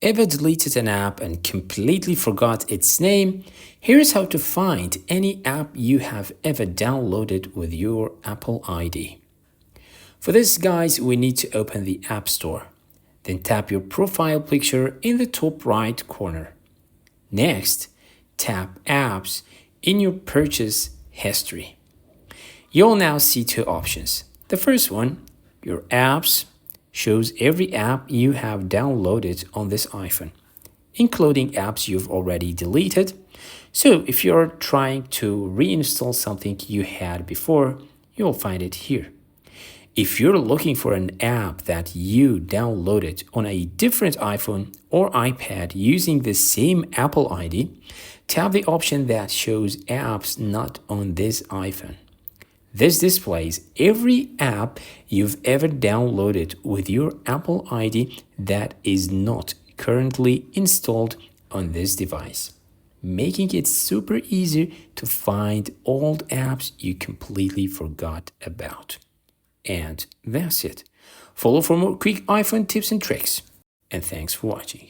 Ever deleted an app and completely forgot its name? Here's how to find any app you have ever downloaded with your Apple ID. For this, guys, we need to open the App Store. Then tap your profile picture in the top right corner. Next, tap Apps in your purchase history. You'll now see two options. The first one, your apps, shows every app you have downloaded on this iPhone, including apps you've already deleted. So if you're trying to reinstall something you had before, you'll find it here. If you're looking for an app that you downloaded on a different iPhone or iPad using the same Apple ID, tap the option that shows apps not on this iPhone. This displays every app you've ever downloaded with your Apple ID that is not currently installed on this device, making it super easy to find old apps you completely forgot about. And that's it. Follow for more quick iPhone tips and tricks. And thanks for watching.